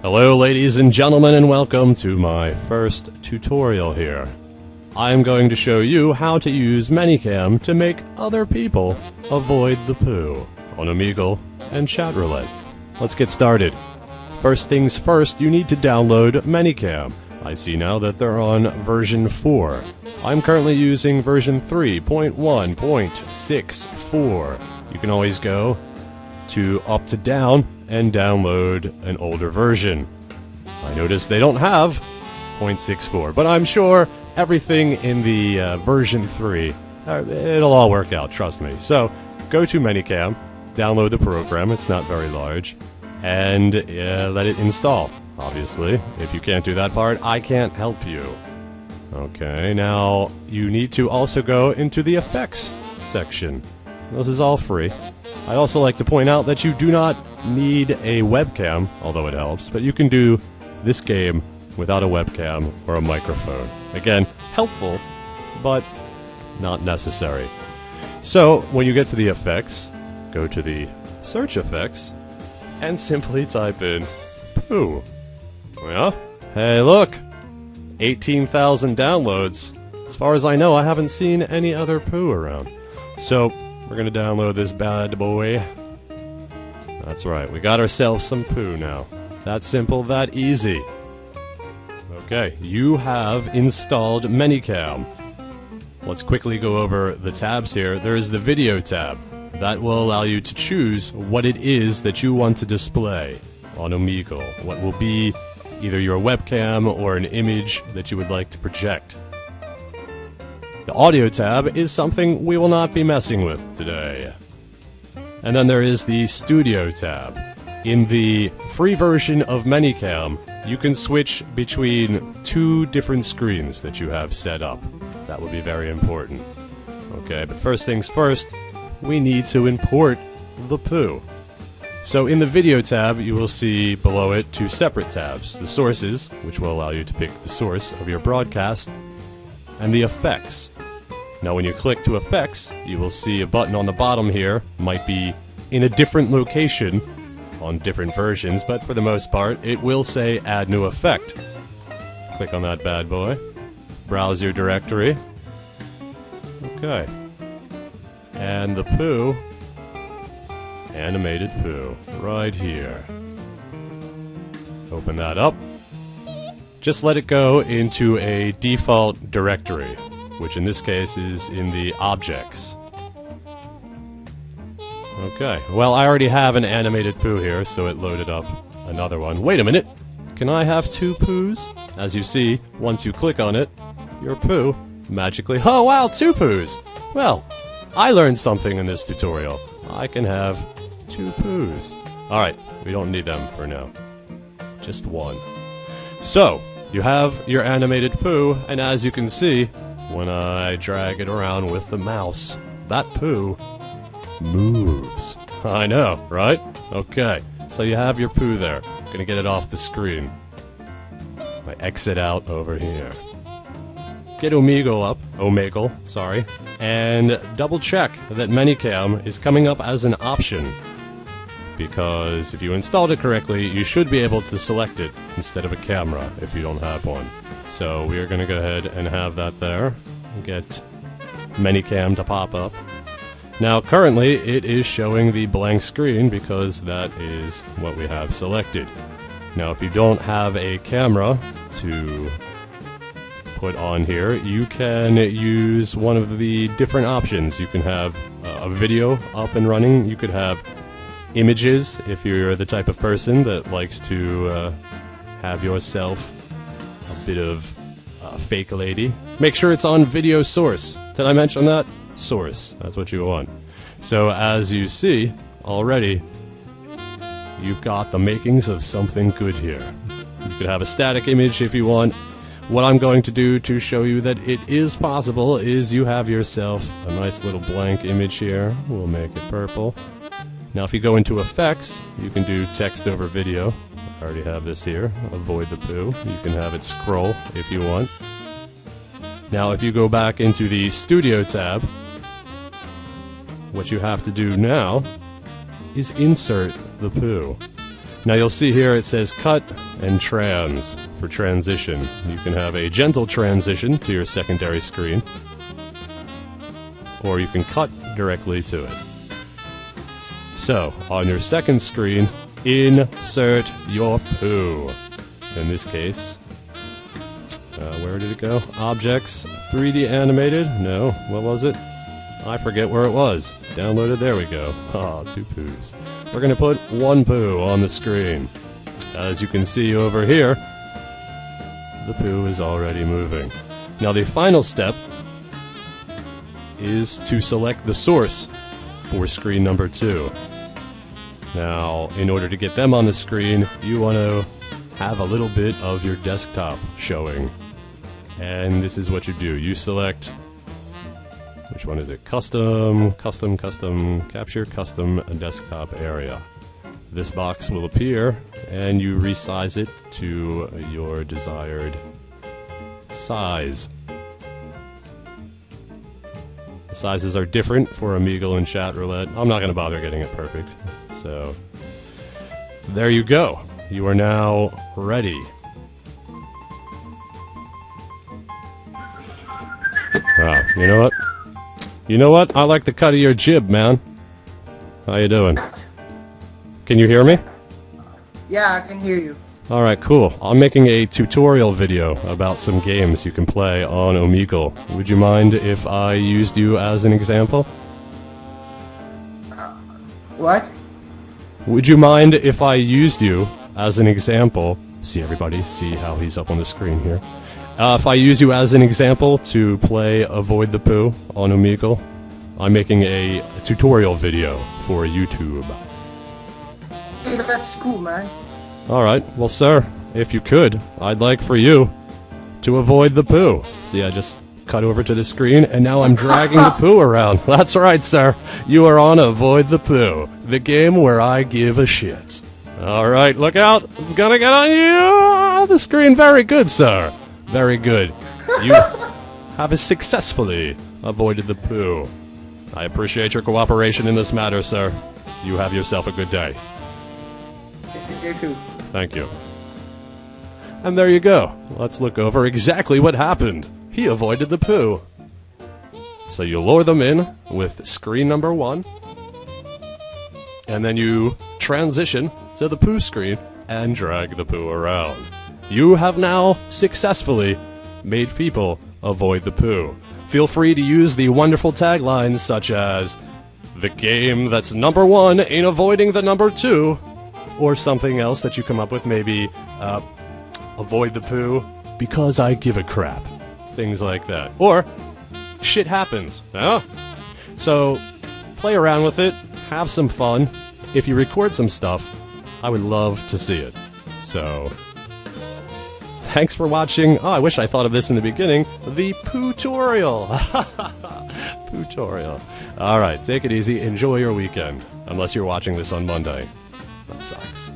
Hello ladies and gentlemen, and welcome to my first tutorial here. I'm going to show you how to use ManyCam to make other people avoid the poo on Omegle and Chat Roulette. Let's get started. First things first, you need to download ManyCam. I see now that they're on version 4. I'm currently using version 3.1.64. You can always go to up to down and download an older version. I noticed they don't have 0.64, but I'm sure everything in the version 3, it'll all work out, trust me. So go to ManyCam, download the program, it's not very large, and let it install. Obviously, if you can't do that part, I can't help you. Okay, now you need to also go into the effects section. This is all free. I also like to point out that you do not need a webcam, although it helps, but you can do this game without a webcam or a microphone. Again, helpful, but not necessary. So, when you get to the effects, go to the search effects, and simply type in poo. Yeah? Hey, look! 18,000 downloads. As far as I know, I haven't seen any other poo around. So, we're gonna download this bad boy. That's right, we got ourselves some poo now. That simple, that easy. Okay, you have installed ManyCam. Let's quickly go over the tabs here. There's the video tab. That will allow you to choose what it is that you want to display on Omegle. What will be either your webcam or an image that you would like to project. The audio tab is something we will not be messing with today. And then there is the studio tab. In the free version of ManyCam, you can switch between 2 different screens that you have set up. That will be very important. Okay, but first things first, we need to import the poo. So in the video tab, you will see below it 2 separate tabs. The sources, which will allow you to pick the source of your broadcast, and the effects. Now when you click to effects, you will see a button on the bottom here. Might be in a different location on different versions, but for the most part, it will say add new effect. Click on that bad boy. Browse your directory. Okay. And the poo, animated poo, right here. Open that up. Just let it go into a default directory, which in this case is in the objects. Okay, well I already have an animated poo here, so it loaded up another one. Wait a minute! Can I have 2 poos? As you see, once you click on it, your poo magically... Oh wow, 2 poos! Well, I learned something in this tutorial. I can have 2 poos. Alright, we don't need them for now. Just 1. So, you have your animated poo, and as you can see, when I drag it around with the mouse, that poo moves. I know, right? Okay, so you have your poo there. Gonna get it off the screen. I exit out over here. Get Omegle, sorry, and double check that ManyCam is coming up as an option. Because if you installed it correctly, you should be able to select it instead of a camera if you don't have one. So we are going to go ahead and have that there. Get ManyCam to pop up. Now currently it is showing the blank screen because that is what we have selected. Now if you don't have a camera to put on here, you can use one of the different options. You can have a video up and running. You could have images if you're the type of person that likes to have yourself a bit of fake lady. Make sure it's on video source. Did I mention that? Source. That's what you want. So as you see already, you've got the makings of something good here. You could have a static image if you want. What I'm going to do to show you that it is possible is you have yourself a nice little blank image here. We'll make it purple. Now if you go into effects, you can do text over video. I already have this here. Avoid the poo. You can have it scroll if you want. Now if you go back into the studio tab, what you have to do now is insert the poo. Now you'll see here it says cut and trans for transition. You can have a gentle transition to your secondary screen, or you can cut directly to it. So, on your second screen, insert your poo. In this case, where did it go? Objects, 3D animated? No, what was it? I forget where it was. Downloaded, there we go. Ah, 2 poos. We're going to put 1 poo on the screen. As you can see over here, the poo is already moving. Now the final step is to select the source for screen number 2. Now, in order to get them on the screen, you want to have a little bit of your desktop showing. And this is what you do. You select, which one is it? Custom, capture custom desktop area. This box will appear, and you resize it to your desired size. The sizes are different for Omegle and Chat Roulette. I'm not going to bother getting it perfect. So, there you go. You are now ready. Wow, you know what? You know what? I like the cut of your jib, man. How you doing? Can you hear me? Yeah, I can hear you. Alright, cool. I'm making a tutorial video about some games you can play on Omegle. Would you mind if I used you as an example? What? Would you mind if I used you as an example? See everybody, see how he's up on the screen here. If I use you as an example to play Avoid the Poo on Omegle, I'm making a tutorial video for YouTube. Hey, but that's cool, man. Alright, well sir, if you could, I'd like for you to avoid the poo. See, I just cut over to the screen, and now I'm dragging the poo around. That's right, sir. You are on Avoid the Poo, the game where I give a shit. Alright, look out. It's gonna get on you. The screen, very good, sir. Very good. You have successfully avoided the poo. I appreciate your cooperation in this matter, sir. You have yourself a good day. You too. Thank you. And there you go. Let's look over exactly what happened. He avoided the poo. So you lure them in with screen number 1, and then you transition to the poo screen and drag the poo around. You have now successfully made people avoid the poo. Feel free to use the wonderful taglines such as, "The game that's number 1 ain't avoiding the number 2, or something else that you come up with, maybe, "Avoid the poo because I give a crap." Things like that. Or, "Shit happens." Huh? So, play around with it, have some fun. If you record some stuff, I would love to see it. So, thanks for watching. Oh, I wish I thought of this in the beginning. The poo-torial. Poo-torial. Alright, take it easy. Enjoy your weekend. Unless you're watching this on Monday. That sucks.